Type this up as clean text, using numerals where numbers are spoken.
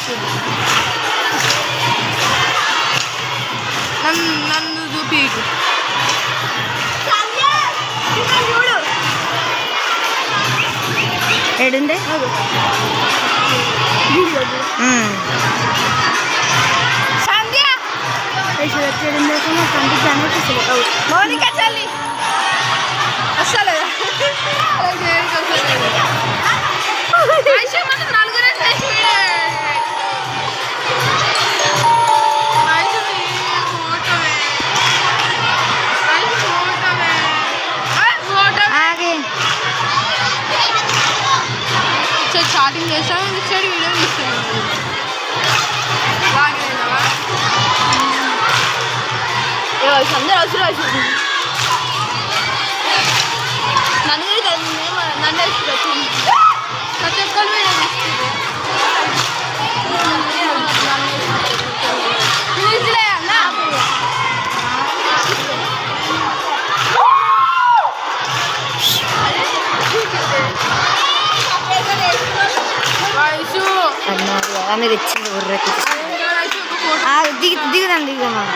చేస్తుంది. నన్ను చూపి చూడు ఏడుంది సంధ్య మౌనిక చల్లి అసలు చాటింగ్ చేస్తాం ఇచ్చాడు వీడియో తీస్తాను అందరూ అవసరం వచ్చింది నన్ను నన్ను వచ్చింది ప్రతి ఒక్కరు వీడియో తీస్తుంది అన్న అన్నారు కదా మీరు ఇచ్చింది దిగుదాం దిగుదాం